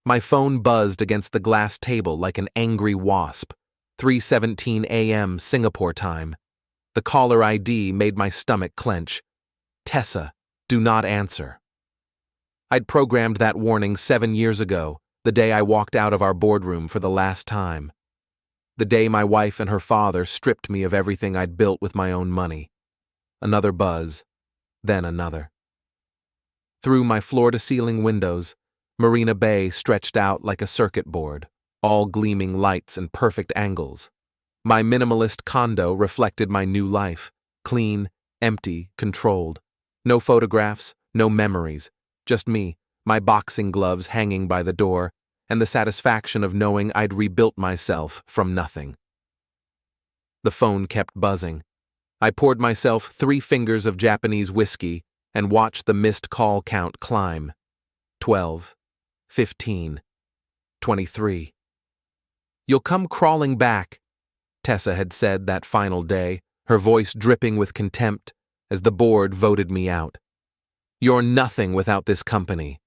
My phone buzzed against the glass table like an angry wasp. 3:17 a.m. Singapore time. The caller ID made my stomach clench. Tessa, do not answer. I'd programmed that warning 7 years ago, the day I walked out of our boardroom for the last time. The day my wife and her father stripped me of everything I'd built with my own money. Another buzz, then another. Through my floor-to-ceiling windows, Marina Bay stretched out like a circuit board, all gleaming lights and perfect angles. My minimalist condo reflected my new life, clean, empty, controlled. No photographs, no memories, just me, my boxing gloves hanging by the door, and the satisfaction of knowing I'd rebuilt myself from nothing. The phone kept buzzing. I poured myself 3 fingers of Japanese whiskey and watched the missed call count climb. 12, 15, 23. You'll come crawling back, Tessa had said that final day, her voice dripping with contempt as the board voted me out. You're nothing without this company,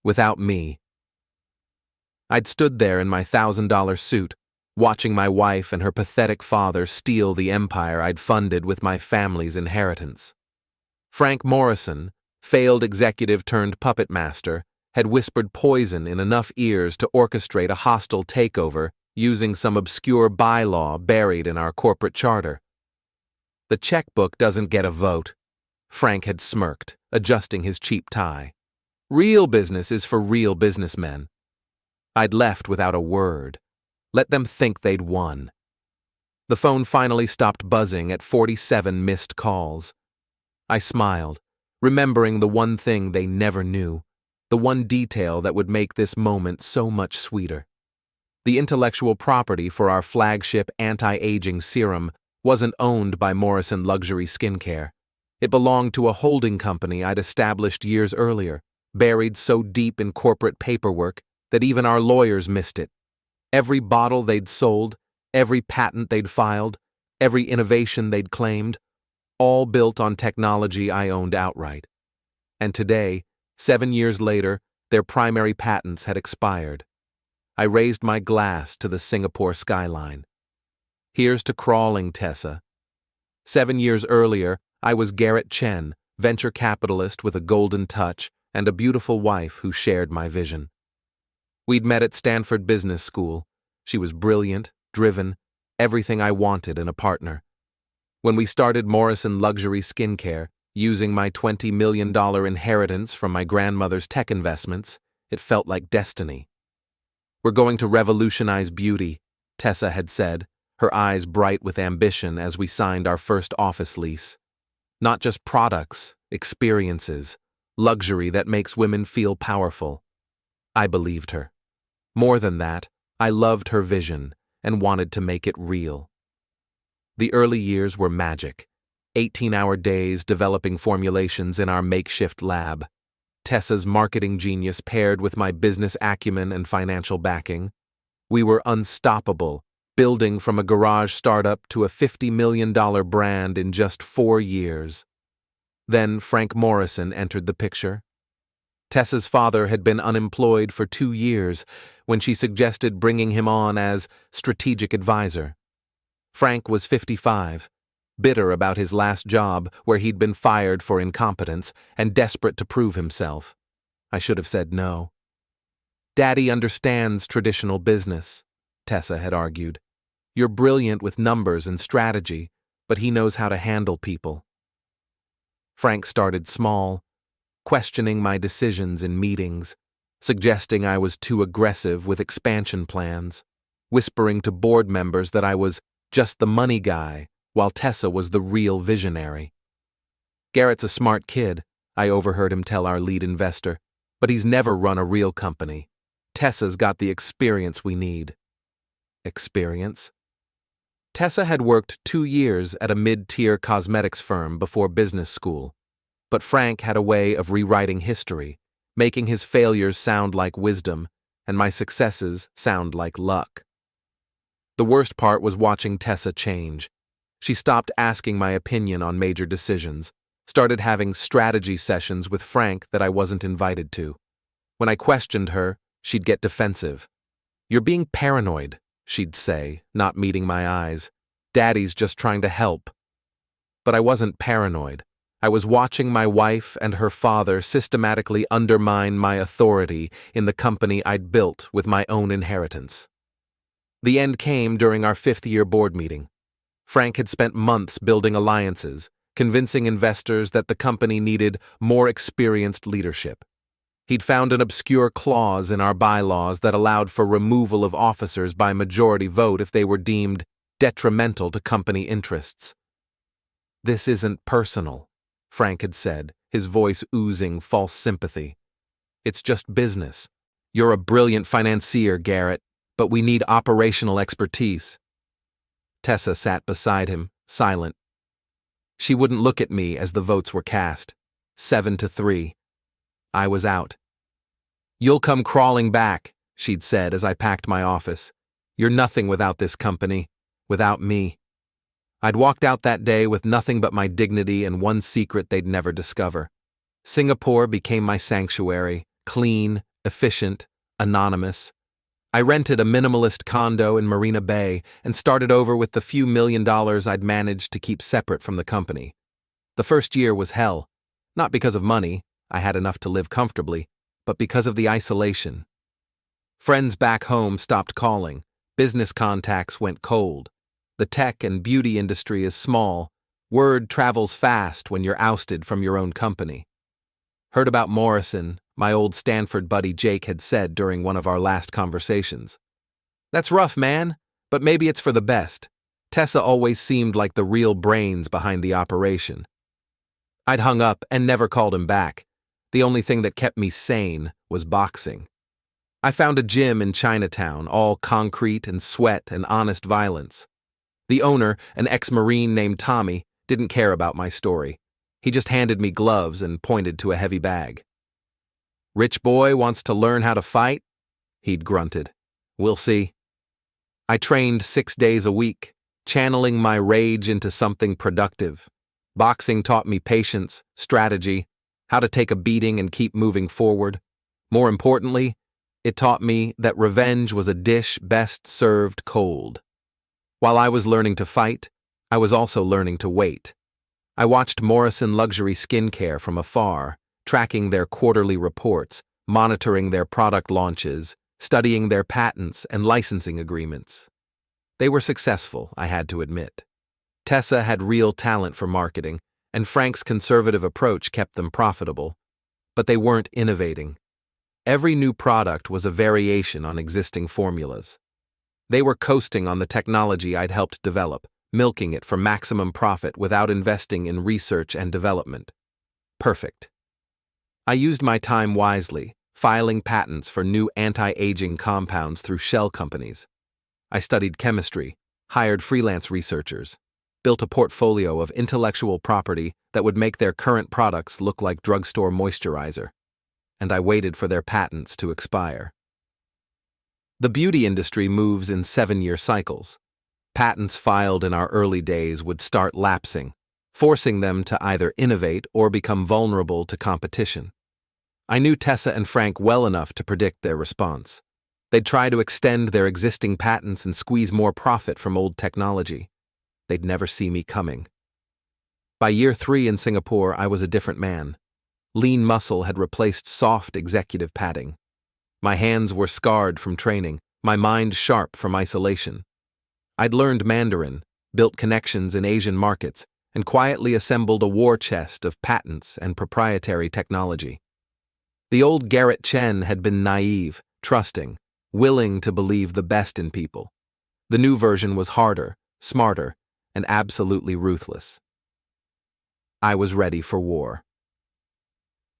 without me. I'd stood there in my $1,000 suit, watching my wife and her pathetic father steal the empire I'd funded with my family's inheritance. Frank Morrison, failed executive turned puppet master, had whispered poison in enough ears to orchestrate a hostile takeover using some obscure bylaw buried in our corporate charter. The checkbook doesn't get a vote, Frank had smirked, adjusting his cheap tie. Real business is for real businessmen. I'd left without a word. Let them think they'd won. The phone finally stopped buzzing at 47 missed calls. I smiled, remembering the one thing they never knew, the one detail that would make this moment so much sweeter. The intellectual property for our flagship anti-aging serum wasn't owned by Morrison Luxury Skincare. It belonged to a holding company I'd established years earlier, buried so deep in corporate paperwork that even our lawyers missed it. Every bottle they'd sold, every patent they'd filed, every innovation they'd claimed, all built on technology I owned outright. And today, 7 years later, their primary patents had expired. I raised my glass to the Singapore skyline. Here's to crawling, Tessa. 7 years earlier, I was Garrett Chen, venture capitalist with a golden touch and a beautiful wife who shared my vision. We'd met at Stanford Business School. She was brilliant, driven, everything I wanted in a partner. When we started Morrison Luxury Skincare, using my $20 million inheritance from my grandmother's tech investments, it felt like destiny. We're going to revolutionize beauty, Tessa had said, her eyes bright with ambition as we signed our first office lease. Not just products, experiences, luxury that makes women feel powerful. I believed her. More than that, I loved her vision and wanted to make it real. The early years were magic. 18-hour days developing formulations in our makeshift lab. Tessa's marketing genius paired with my business acumen and financial backing. We were unstoppable, building from a garage startup to a $50 million brand in just 4 years. Then Frank Morrison entered the picture. Tessa's father had been unemployed for 2 years when she suggested bringing him on as strategic advisor. Frank was 55, bitter about his last job where he'd been fired for incompetence and desperate to prove himself. I should have said no. Daddy understands traditional business, Tessa had argued. You're brilliant with numbers and strategy, but he knows how to handle people. Frank started small, questioning my decisions in meetings, suggesting I was too aggressive with expansion plans, whispering to board members that I was just the money guy, while Tessa was the real visionary. Garrett's a smart kid, I overheard him tell our lead investor, but he's never run a real company. Tessa's got the experience we need. Experience? Tessa had worked 2 years at a mid-tier cosmetics firm before business school, but Frank had a way of rewriting history, making his failures sound like wisdom and my successes sound like luck. The worst part was watching Tessa change. She stopped asking my opinion on major decisions, started having strategy sessions with Frank that I wasn't invited to. When I questioned her, she'd get defensive. "You're being paranoid," she'd say, not meeting my eyes. "Daddy's just trying to help." But I wasn't paranoid. I was watching my wife and her father systematically undermine my authority in the company I'd built with my own inheritance. The end came during our fifth-year board meeting. Frank had spent months building alliances, convincing investors that the company needed more experienced leadership. He'd found an obscure clause in our bylaws that allowed for removal of officers by majority vote if they were deemed detrimental to company interests. "This isn't personal," Frank had said, his voice oozing false sympathy. "It's just business. You're a brilliant financier, Garrett, but we need operational expertise." Tessa sat beside him, silent. She wouldn't look at me as the votes were cast. 7-3. I was out. "You'll come crawling back," she'd said as I packed my office. "You're nothing without this company, without me." I'd walked out that day with nothing but my dignity and one secret they'd never discover. Singapore became my sanctuary, clean, efficient, anonymous. I rented a minimalist condo in Marina Bay and started over with the few $1 million I'd managed to keep separate from the company. The first year was hell, not because of money, I had enough to live comfortably, but because of the isolation. Friends back home stopped calling, business contacts went cold. The tech and beauty industry is small. Word travels fast when you're ousted from your own company. Heard about Morrison, my old Stanford buddy Jake had said during one of our last conversations. "That's rough, man, but maybe it's for the best." Tessa always seemed like the real brains behind the operation. I'd hung up and never called him back. The only thing that kept me sane was boxing. I found a gym in Chinatown, all concrete and sweat and honest violence. The owner, an ex-Marine named Tommy, didn't care about my story. He just handed me gloves and pointed to a heavy bag. "Rich boy wants to learn how to fight?" He'd grunted. "We'll see." I trained 6 days a week, channeling my rage into something productive. Boxing taught me patience, strategy, how to take a beating and keep moving forward. More importantly, it taught me that revenge was a dish best served cold. While I was learning to fight, I was also learning to wait. I watched Morrison Luxury Skincare from afar, tracking their quarterly reports, monitoring their product launches, studying their patents and licensing agreements. They were successful, I had to admit. Tessa had real talent for marketing, and Frank's conservative approach kept them profitable. But they weren't innovating. Every new product was a variation on existing formulas. They were coasting on the technology I'd helped develop, milking it for maximum profit without investing in research and development. Perfect. I used my time wisely, filing patents for new anti-aging compounds through shell companies. I studied chemistry, hired freelance researchers, built a portfolio of intellectual property that would make their current products look like drugstore moisturizer, and I waited for their patents to expire. The beauty industry moves in 7-year cycles. Patents filed in our early days would start lapsing, forcing them to either innovate or become vulnerable to competition. I knew Tessa and Frank well enough to predict their response. They'd try to extend their existing patents and squeeze more profit from old technology. They'd never see me coming. By year 3 in Singapore, I was a different man. Lean muscle had replaced soft executive padding. My hands were scarred from training, my mind sharp from isolation. I'd learned Mandarin, built connections in Asian markets, and quietly assembled a war chest of patents and proprietary technology. The old Garrett Chen had been naive, trusting, willing to believe the best in people. The new version was harder, smarter, and absolutely ruthless. I was ready for war.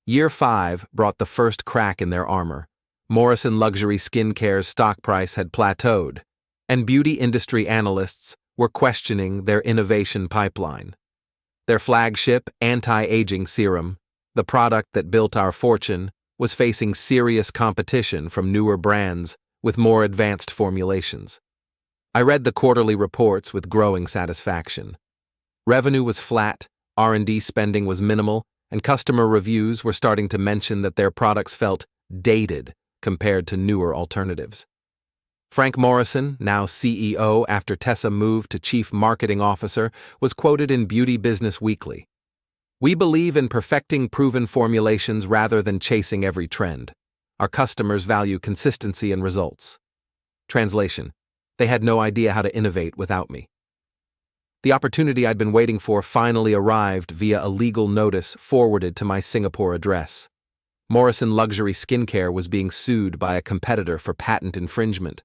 Year 5 brought the first crack in their armor. Morrison Luxury Skincare's stock price had plateaued, and beauty industry analysts were questioning their innovation pipeline. Their flagship anti-aging serum, the product that built our fortune, was facing serious competition from newer brands with more advanced formulations. I read the quarterly reports with growing satisfaction. Revenue was flat, R&D spending was minimal, and customer reviews were starting to mention that their products felt dated compared to newer alternatives. Frank Morrison, now CEO after Tessa moved to Chief Marketing Officer, was quoted in Beauty Business Weekly. "We believe in perfecting proven formulations rather than chasing every trend. Our customers value consistency and results." Translation: they had no idea how to innovate without me. The opportunity I'd been waiting for finally arrived via a legal notice forwarded to my Singapore address. Morrison Luxury Skincare was being sued by a competitor for patent infringement.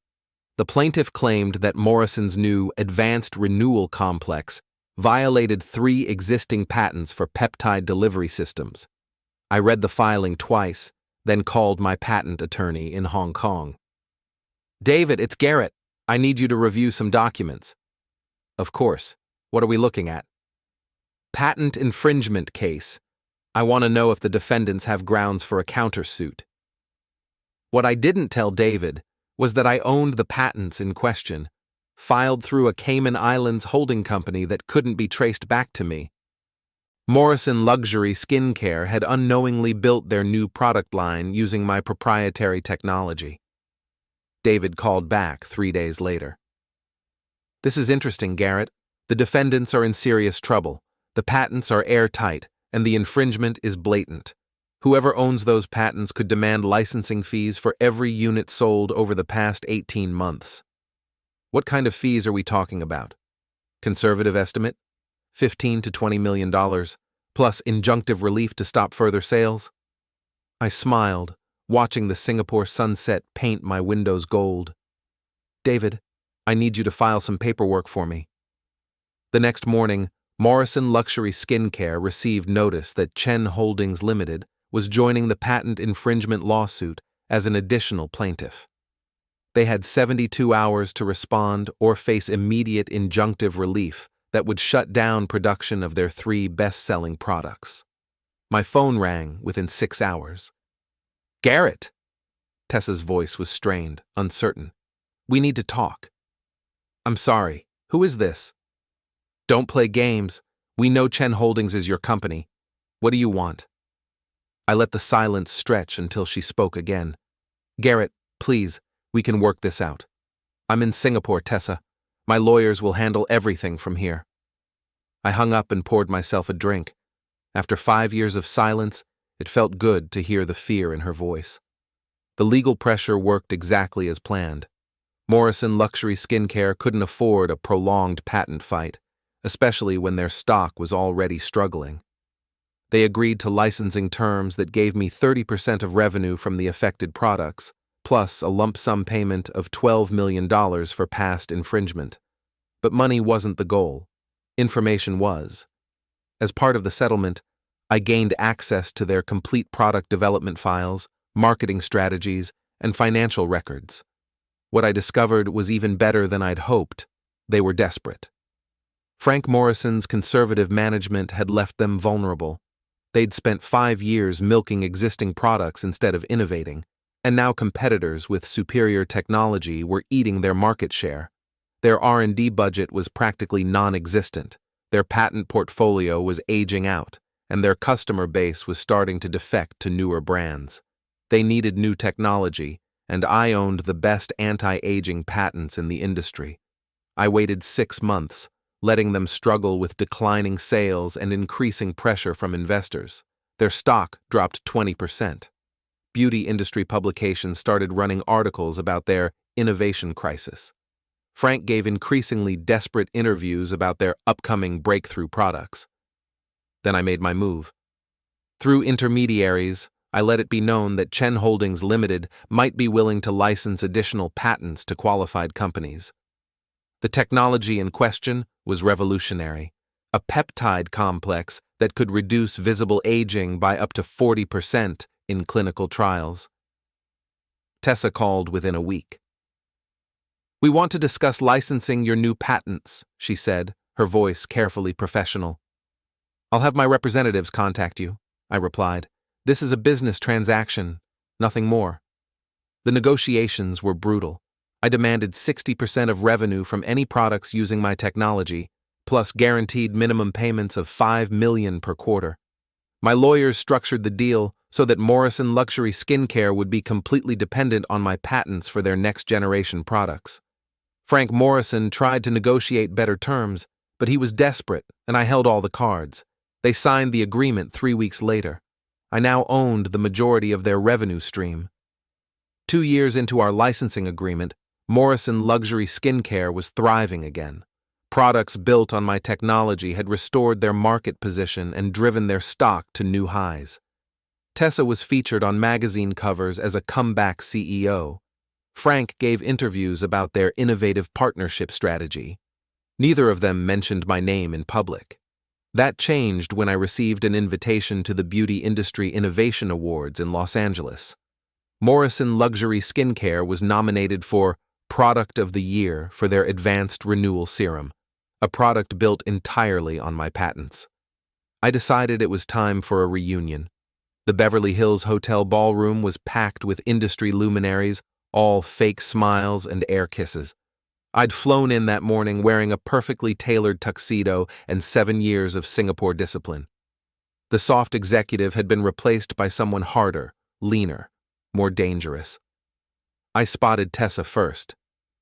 The plaintiff claimed that Morrison's new Advanced Renewal Complex violated 3 existing patents for peptide delivery systems. I read the filing twice, then called my patent attorney in Hong Kong. "David, it's Garrett. I need you to review some documents." "Of course. What are we looking at?" "Patent infringement case. I want to know if the defendants have grounds for a countersuit." What I didn't tell David was that I owned the patents in question, filed through a Cayman Islands holding company that couldn't be traced back to me. Morrison Luxury Skincare had unknowingly built their new product line using my proprietary technology. David called back 3 days later. "This is interesting, Garrett. The defendants are in serious trouble. The patents are airtight, and the infringement is blatant. Whoever owns those patents could demand licensing fees for every unit sold over the past 18 months. What kind of fees are we talking about? Conservative estimate? $15 to $20 million, plus injunctive relief to stop further sales?" I smiled, watching the Singapore sunset paint my windows gold. "David, I need you to file some paperwork for me." The next morning, Morrison Luxury Skincare received notice that Chen Holdings Limited was joining the patent infringement lawsuit as an additional plaintiff. They had 72 hours to respond or face immediate injunctive relief that would shut down production of their 3 best-selling products. My phone rang within 6 hours. "Garrett!" Tessa's voice was strained, uncertain. "We need to talk." "I'm sorry. Who is this?" "Don't play games. We know Chen Holdings is your company. What do you want?" I let the silence stretch until she spoke again. "Garrett, please, we can work this out. I'm in Singapore, Tessa. My lawyers will handle everything from here." I hung up and poured myself a drink. After 5 years of silence, it felt good to hear the fear in her voice. The legal pressure worked exactly as planned. Morrison Luxury Skincare couldn't afford a prolonged patent fight, especially when their stock was already struggling. They agreed to licensing terms that gave me 30% of revenue from the affected products, plus a lump sum payment of $12 million for past infringement. But money wasn't the goal. Information was. As part of the settlement, I gained access to their complete product development files, marketing strategies, and financial records. What I discovered was even better than I'd hoped. They were desperate. Frank Morrison's conservative management had left them vulnerable. They'd spent 5 years milking existing products instead of innovating, and now competitors with superior technology were eating their market share. Their R&D budget was practically non-existent, their patent portfolio was aging out, and their customer base was starting to defect to newer brands. They needed new technology, and I owned the best anti-aging patents in the industry. I waited 6 months, letting them struggle with declining sales and increasing pressure from investors. Their stock dropped 20%. Beauty industry publications started running articles about their innovation crisis. Frank gave increasingly desperate interviews about their upcoming breakthrough products. Then I made my move. Through intermediaries, I let it be known that Chen Holdings Limited might be willing to license additional patents to qualified companies. The technology in question was revolutionary, a peptide complex that could reduce visible aging by up to 40% in clinical trials. Tessa called within a week. "We want to discuss licensing your new patents," she said, her voice carefully professional. "I'll have my representatives contact you," I replied. "This is a business transaction, nothing more." The negotiations were brutal. I demanded 60% of revenue from any products using my technology, plus guaranteed minimum payments of $5 million per quarter. My lawyers structured the deal so that Morrison Luxury Skincare would be completely dependent on my patents for their next-generation products. Frank Morrison tried to negotiate better terms, but he was desperate, and I held all the cards. They signed the agreement 3 weeks later. I now owned the majority of their revenue stream. 2 years into our licensing agreement, Morrison Luxury Skincare was thriving again. Products built on my technology had restored their market position and driven their stock to new highs. Tessa was featured on magazine covers as a comeback CEO. Frank gave interviews about their innovative partnership strategy. Neither of them mentioned my name in public. That changed when I received an invitation to the Beauty Industry Innovation Awards in Los Angeles. Morrison Luxury Skincare was nominated for Product of the Year for their Advanced Renewal Serum, a product built entirely on my patents. I decided it was time for a reunion. The Beverly Hills Hotel ballroom was packed with industry luminaries, all fake smiles and air kisses. I'd flown in that morning wearing a perfectly tailored tuxedo and 7 years of Singapore discipline. The soft executive had been replaced by someone harder, leaner, more dangerous. I spotted Tessa first.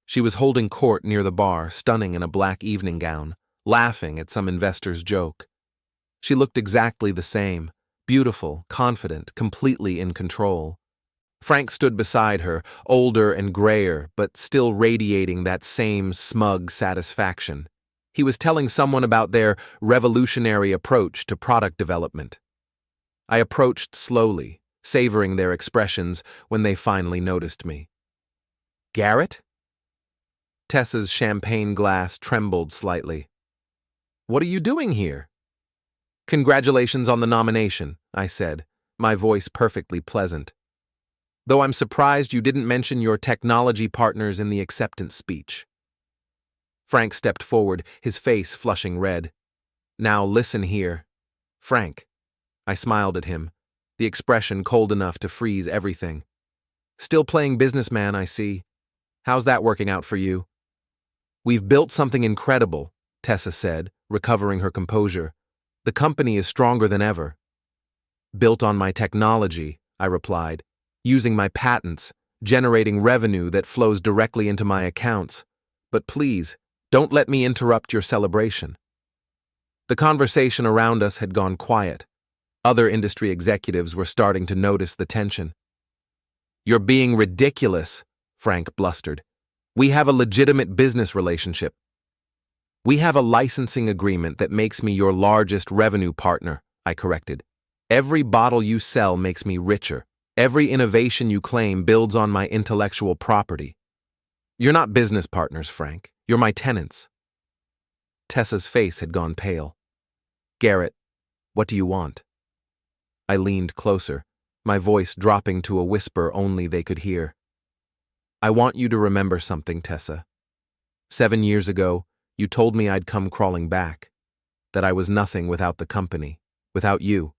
She was holding court near the bar, stunning in a black evening gown, laughing at some investor's joke. She looked exactly the same, beautiful, confident, completely in control. Frank stood beside her, older and grayer, but still radiating that same smug satisfaction. He was telling someone about their revolutionary approach to product development. I approached slowly, savoring their expressions when they finally noticed me. "Garrett?" Tessa's champagne glass trembled slightly. "What are you doing here?" "Congratulations on the nomination," I said, my voice perfectly pleasant. "Though I'm surprised you didn't mention your technology partners in the acceptance speech." Frank stepped forward, his face flushing red. "Now listen here, Frank." I smiled at him, the expression cold enough to freeze everything. "Still playing businessman, I see. How's that working out for you?" "We've built something incredible," Tessa said, recovering her composure. "The company is stronger than ever." "Built on my technology," I replied, "using my patents, generating revenue that flows directly into my accounts. But please, don't let me interrupt your celebration." The conversation around us had gone quiet. Other industry executives were starting to notice the tension. "You're being ridiculous," Frank blustered. "We have a legitimate business relationship. We have a licensing agreement that makes me your largest revenue partner," I corrected. "Every bottle you sell makes me richer. Every innovation you claim builds on my intellectual property. You're not business partners, Frank. You're my tenants." Tessa's face had gone pale. "Garrett, what do you want?" I leaned closer, my voice dropping to a whisper only they could hear. "I want you to remember something, Tessa. 7 years ago, you told me I'd come crawling back, that I was nothing without the company, without you."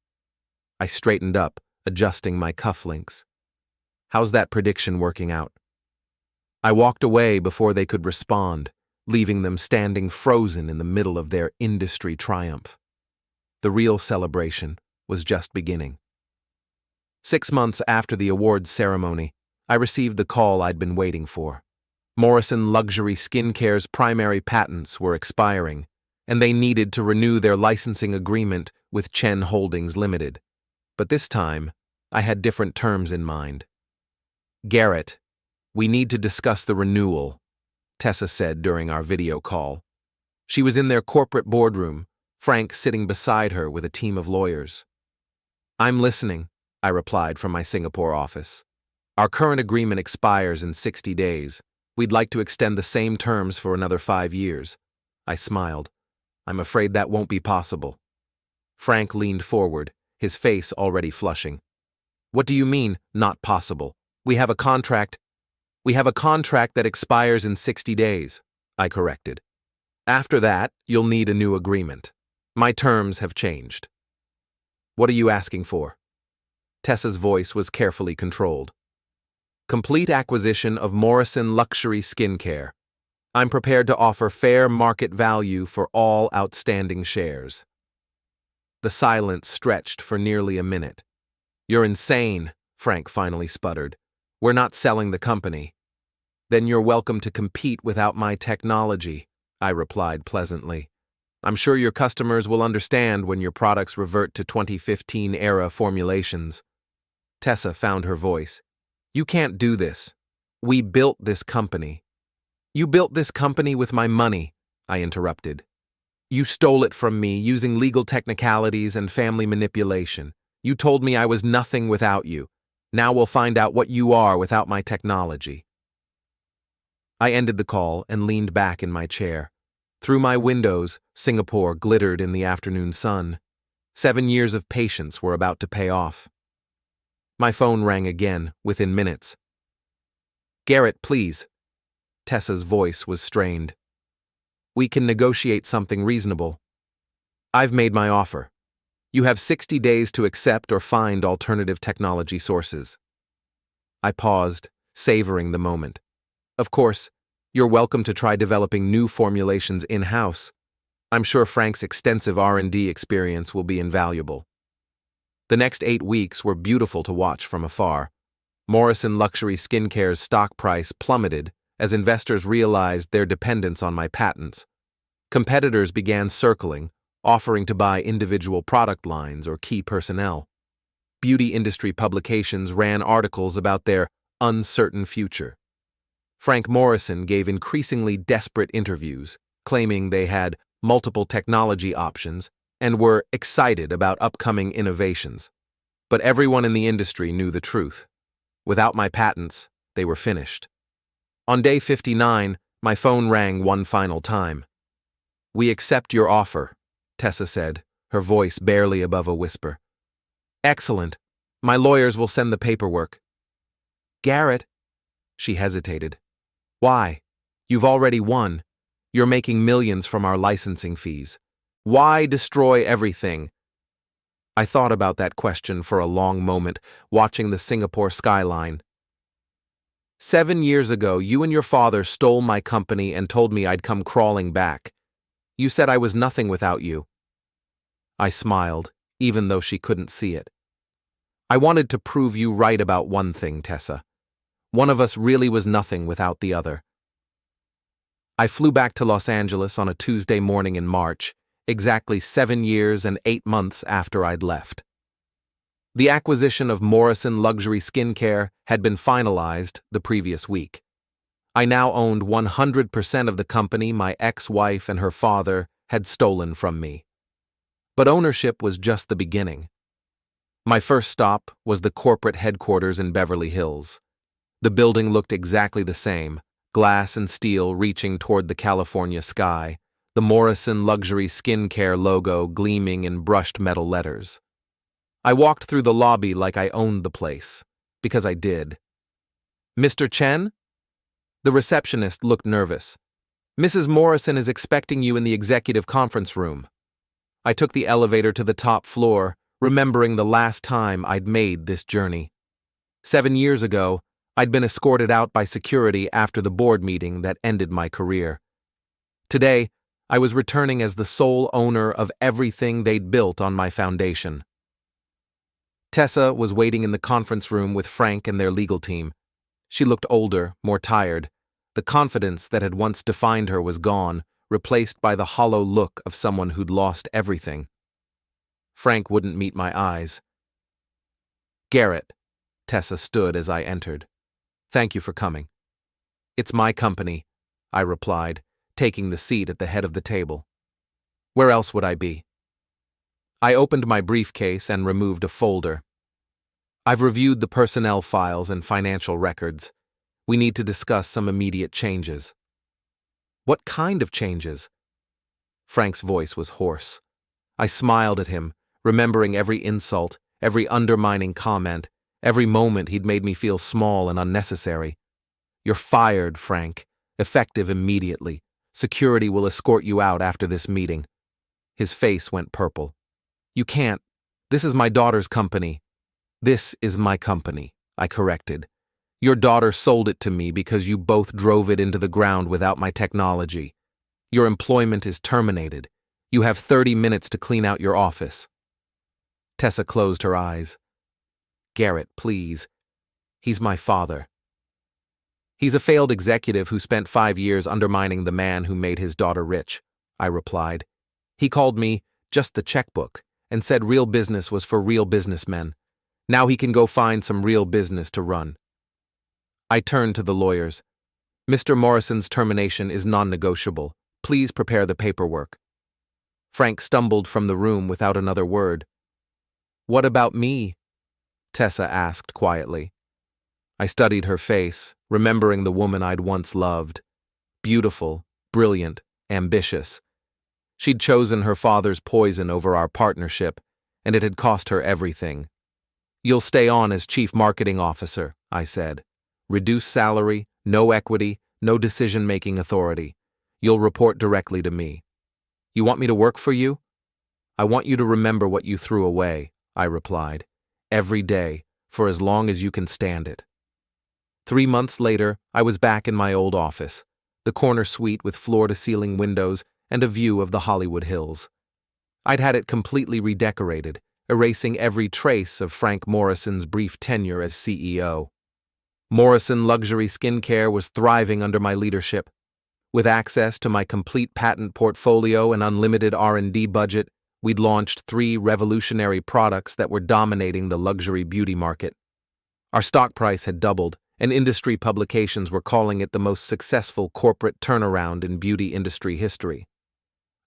I straightened up, adjusting my cufflinks. "How's that prediction working out?" I walked away before they could respond, leaving them standing frozen in the middle of their industry triumph. The real celebration was just beginning. 6 months after the awards ceremony, I received the call I'd been waiting for. Morrison Luxury Skincare's primary patents were expiring, and they needed to renew their licensing agreement with Chen Holdings Limited. But this time, I had different terms in mind. "Garrett, we need to discuss the renewal," Tessa said during our video call. She was in their corporate boardroom, Frank sitting beside her with a team of lawyers. "I'm listening," I replied from my Singapore office. "Our current agreement expires in 60 days. We'd like to extend the same terms for another 5 years. I smiled. "I'm afraid that won't be possible." Frank leaned forward, his face already flushing. "What do you mean, not possible? We have a contract that expires in 60 days, I corrected. "After that, you'll need a new agreement. My terms have changed." "What are you asking for?" Tessa's voice was carefully controlled. "Complete acquisition of Morrison Luxury Skincare. I'm prepared to offer fair market value for all outstanding shares." The silence stretched for nearly a minute. You're insane, Frank finally sputtered. We're not selling the company. Then you're welcome to compete without my technology, I replied pleasantly. I'm sure your customers will understand when your products revert to 2015-era formulations. Tessa found her voice. You can't do this. We built this company. You built this company with my money, I interrupted. You stole it from me using legal technicalities and family manipulation. You told me I was nothing without you. Now we'll find out what you are without my technology. I ended the call and leaned back in my chair. Through my windows, Singapore glittered in the afternoon sun. 7 years of patience were about to pay off. My phone rang again, within minutes. Garrett, please. Tessa's voice was strained. We can negotiate something reasonable. I've made my offer. You have 60 days to accept or find alternative technology sources. I paused, savoring the moment. Of course, you're welcome to try developing new formulations in-house. I'm sure Frank's extensive R&D experience will be invaluable. The next 8 weeks were beautiful to watch from afar. Morrison Luxury Skincare's stock price plummeted as investors realized their dependence on my patents. Competitors began circling, offering to buy individual product lines or key personnel. Beauty industry publications ran articles about their uncertain future. Frank Morrison gave increasingly desperate interviews, claiming they had multiple technology options and were excited about upcoming innovations. But everyone in the industry knew the truth. Without my patents, they were finished. On day 59, my phone rang one final time. We accept your offer, Tessa said, her voice barely above a whisper. Excellent. My lawyers will send the paperwork. Garrett, she hesitated. Why? You've already won. You're making millions from our licensing fees. Why destroy everything? I thought about that question for a long moment, watching the Singapore skyline. 7 years ago, you and your father stole my company and told me I'd come crawling back. You said I was nothing without you. I smiled, even though she couldn't see it. I wanted to prove you right about one thing, Tessa. One of us really was nothing without the other. I flew back to Los Angeles on a Tuesday morning in March, exactly 7 years and 8 months after I'd left. The acquisition of Morrison Luxury Skincare had been finalized the previous week. I now owned 100% of the company my ex-wife and her father had stolen from me. But ownership was just the beginning. My first stop was the corporate headquarters in Beverly Hills. The building looked exactly the same, glass and steel reaching toward the California sky, the Morrison Luxury Skincare logo gleaming in brushed metal letters. I walked through the lobby like I owned the place, because I did. Mr. Chen? The receptionist looked nervous. Mrs. Morrison is expecting you in the executive conference room. I took the elevator to the top floor, remembering the last time I'd made this journey. 7 years ago, I'd been escorted out by security after the board meeting that ended my career. Today, I was returning as the sole owner of everything they'd built on my foundation. Tessa was waiting in the conference room with Frank and their legal team. She looked older, more tired. The confidence that had once defined her was gone, replaced by the hollow look of someone who'd lost everything. Frank wouldn't meet my eyes. Garrett, Tessa stood as I entered. Thank you for coming. It's my company, I replied, taking the seat at the head of the table. Where else would I be? I opened my briefcase and removed a folder. I've reviewed the personnel files and financial records. We need to discuss some immediate changes. What kind of changes? Frank's voice was hoarse. I smiled at him, remembering every insult, every undermining comment, every moment he'd made me feel small and unnecessary. You're fired, Frank. Effective immediately. Security will escort you out after this meeting. His face went purple. You can't. This is my daughter's company. This is my company, I corrected. Your daughter sold it to me because you both drove it into the ground without my technology. Your employment is terminated. You have 30 minutes to clean out your office. Tessa closed her eyes. Garrett, please. He's my father. He's a failed executive who spent 5 years undermining the man who made his daughter rich, I replied. He called me just the checkbook and said real business was for real businessmen. Now he can go find some real business to run. I turned to the lawyers. Mr. Morrison's termination is non-negotiable. Please prepare the paperwork. Frank stumbled from the room without another word. What about me? Tessa asked quietly. I studied her face, remembering the woman I'd once loved. Beautiful, brilliant, ambitious. She'd chosen her father's poison over our partnership, and it had cost her everything. You'll stay on as chief marketing officer, I said. Reduced salary, no equity, no decision-making authority. You'll report directly to me. You want me to work for you? I want you to remember what you threw away, I replied. Every day, for as long as you can stand it. 3 months later, I was back in my old office, the corner suite with floor-to-ceiling windows and a view of the Hollywood Hills. I'd had it completely redecorated, erasing every trace of Frank Morrison's brief tenure as CEO. Morrison Luxury Skincare was thriving under my leadership. With access to my complete patent portfolio and unlimited R&D budget, we'd launched 3 revolutionary products that were dominating the luxury beauty market. Our stock price had doubled, and industry publications were calling it the most successful corporate turnaround in beauty industry history.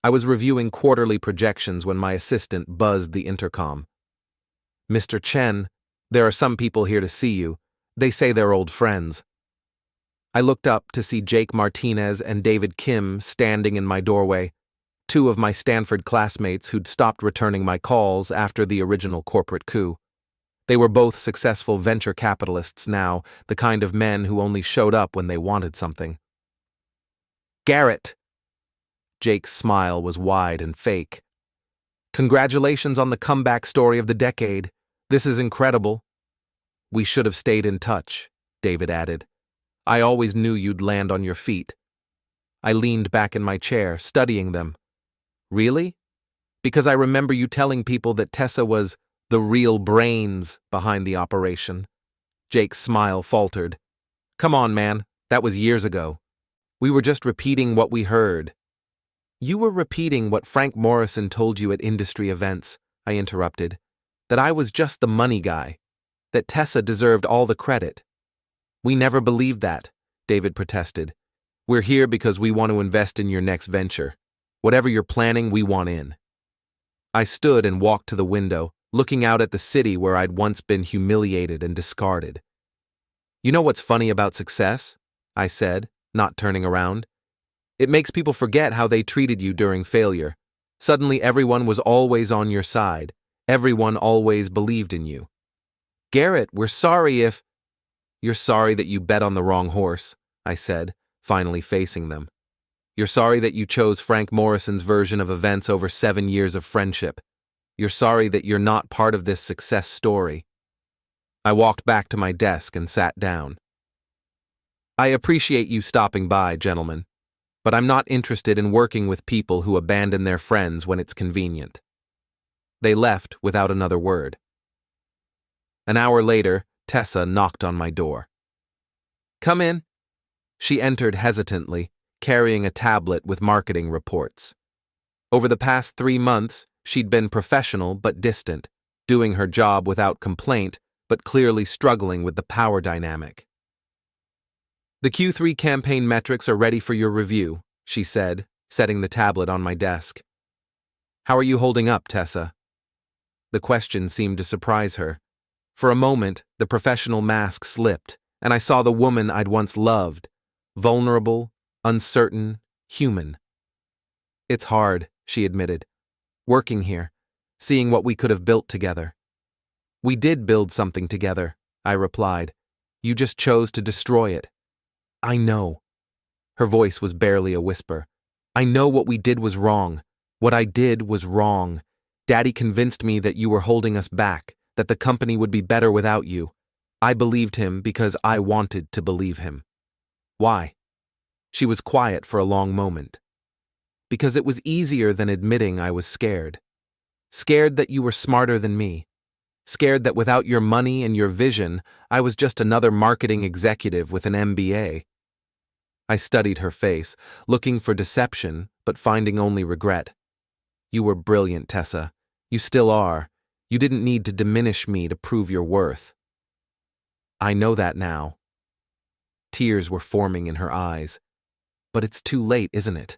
I was reviewing quarterly projections when my assistant buzzed the intercom. Mr. Chen, there are some people here to see you. They say they're old friends. I looked up to see Jake Martinez and David Kim standing in my doorway, 2 of my Stanford classmates who'd stopped returning my calls after the original corporate coup. They were both successful venture capitalists now, the kind of men who only showed up when they wanted something. Garrett! Jake's smile was wide and fake. Congratulations on the comeback story of the decade. This is incredible. We should have stayed in touch, David added. I always knew you'd land on your feet. I leaned back in my chair, studying them. Really? Because I remember you telling people that Tessa was the real brains behind the operation. Jake's smile faltered. Come on, man, that was years ago. We were just repeating what we heard. You were repeating what Frank Morrison told you at industry events, I interrupted. That I was just the money guy. That Tessa deserved all the credit. We never believed that, David protested. We're here because we want to invest in your next venture. Whatever you're planning, we want in. I stood and walked to the window, looking out at the city where I'd once been humiliated and discarded. You know what's funny about success? I said, not turning around. It makes people forget how they treated you during failure. Suddenly everyone was always on your side. Everyone always believed in you. Garrett, we're sorry if... You're sorry that you bet on the wrong horse, I said, finally facing them. You're sorry that you chose Frank Morrison's version of events over 7 years of friendship. You're sorry that you're not part of this success story. I walked back to my desk and sat down. I appreciate you stopping by, gentlemen, but I'm not interested in working with people who abandon their friends when it's convenient. They left without another word. An hour later, Tessa knocked on my door. Come in. She entered hesitantly, carrying a tablet with marketing reports. Over the past 3 months, she'd been professional but distant, doing her job without complaint, but clearly struggling with the power dynamic. The Q3 campaign metrics are ready for your review, she said, setting the tablet on my desk. How are you holding up, Tessa? The question seemed to surprise her. For a moment, the professional mask slipped, and I saw the woman I'd once loved, vulnerable, uncertain, human. It's hard, she admitted. Working here, seeing what we could have built together. We did build something together, I replied. You just chose to destroy it. I know. Her voice was barely a whisper. I know what we did was wrong. What I did was wrong. Daddy convinced me that you were holding us back, that the company would be better without you. I believed him because I wanted to believe him. Why? She was quiet for a long moment. Because it was easier than admitting I was scared. Scared that you were smarter than me. Scared that without your money and your vision, I was just another marketing executive with an MBA. I studied her face, looking for deception, but finding only regret. You were brilliant, Tessa. You still are. You didn't need to diminish me to prove your worth. I know that now. Tears were forming in her eyes. But it's too late, isn't it?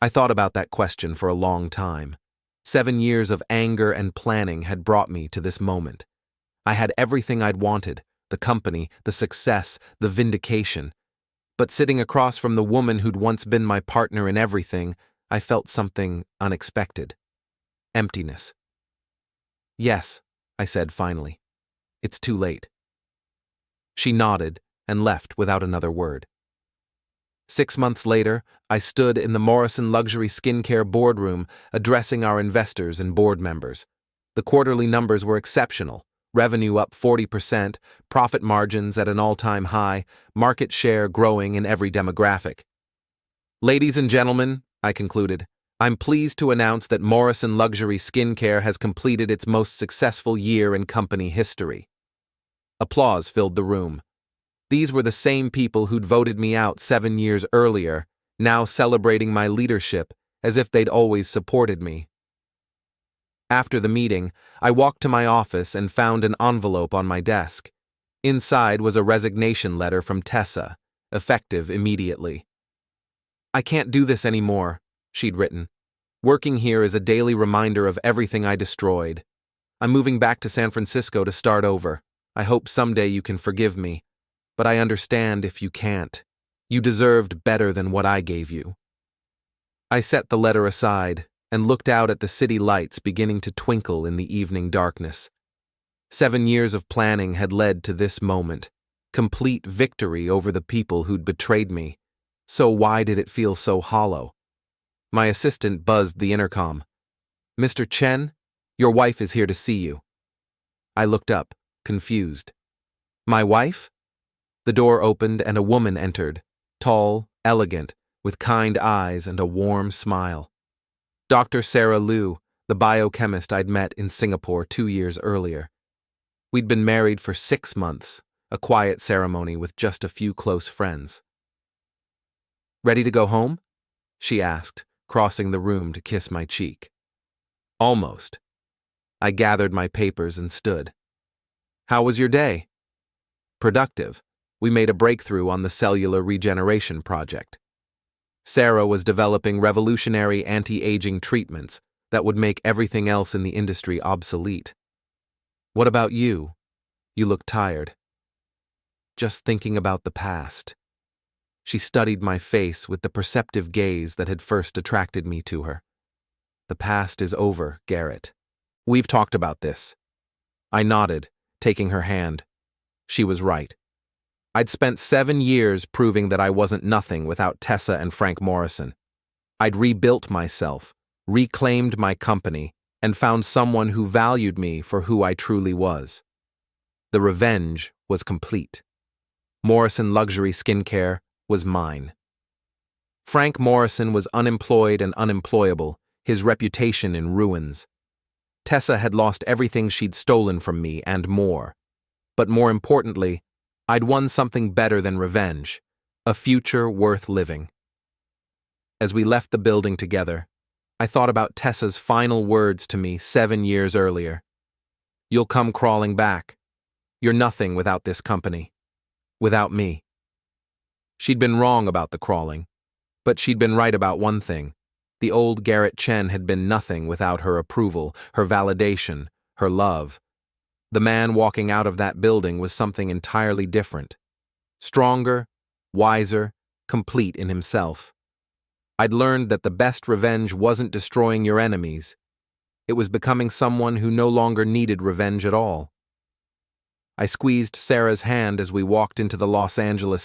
I thought about that question for a long time. 7 years of anger and planning had brought me to this moment. I had everything I'd wanted, the company, the success, the vindication. But sitting across from the woman who'd once been my partner in everything, I felt something unexpected. Emptiness. Yes, I said finally. It's too late. She nodded and left without another word. 6 months later, I stood in the Morrison Luxury Skincare boardroom addressing our investors and board members. The quarterly numbers were exceptional. Revenue up 40%, profit margins at an all-time high, market share growing in every demographic. Ladies and gentlemen, I concluded, I'm pleased to announce that Morrison Luxury Skincare has completed its most successful year in company history. Applause filled the room. These were the same people who'd voted me out 7 years earlier, now celebrating my leadership as if they'd always supported me. After the meeting, I walked to my office and found an envelope on my desk. Inside was a resignation letter from Tessa, effective immediately. I can't do this anymore, she'd written. Working here is a daily reminder of everything I destroyed. I'm moving back to San Francisco to start over. I hope someday you can forgive me. But I understand if you can't. You deserved better than what I gave you. I set the letter aside and looked out at the city lights beginning to twinkle in the evening darkness. 7 years of planning had led to this moment, complete victory over the people who'd betrayed me. So why did it feel so hollow? My assistant buzzed the intercom. Mr. Chen, your wife is here to see you. I looked up, confused. My wife? The door opened and a woman entered, tall, elegant, with kind eyes and a warm smile. Dr. Sarah Liu, the biochemist I'd met in Singapore 2 years earlier. We'd been married for 6 months, a quiet ceremony with just a few close friends. Ready to go home? She asked, crossing the room to kiss my cheek. Almost. I gathered my papers and stood. How was your day? Productive. We made a breakthrough on the cellular regeneration project. Sarah was developing revolutionary anti-aging treatments that would make everything else in the industry obsolete. What about you? You look tired. Just thinking about the past. She studied my face with the perceptive gaze that had first attracted me to her. The past is over, Garrett. We've talked about this. I nodded, taking her hand. She was right. I'd spent 7 years proving that I wasn't nothing without Tessa and Frank Morrison. I'd rebuilt myself, reclaimed my company, and found someone who valued me for who I truly was. The revenge was complete. Morrison Luxury Skincare was mine. Frank Morrison was unemployed and unemployable, his reputation in ruins. Tessa had lost everything she'd stolen from me and more. But more importantly, I'd won something better than revenge, a future worth living. As we left the building together, I thought about Tessa's final words to me 7 years earlier. You'll come crawling back. You're nothing without this company. Without me. She'd been wrong about the crawling, but she'd been right about one thing. The old Garrett Chen had been nothing without her approval, her validation, her love. The man walking out of that building was something entirely different. Stronger, wiser, complete in himself. I'd learned that the best revenge wasn't destroying your enemies. It was becoming someone who no longer needed revenge at all. I squeezed Sarah's hand as we walked into the Los Angeles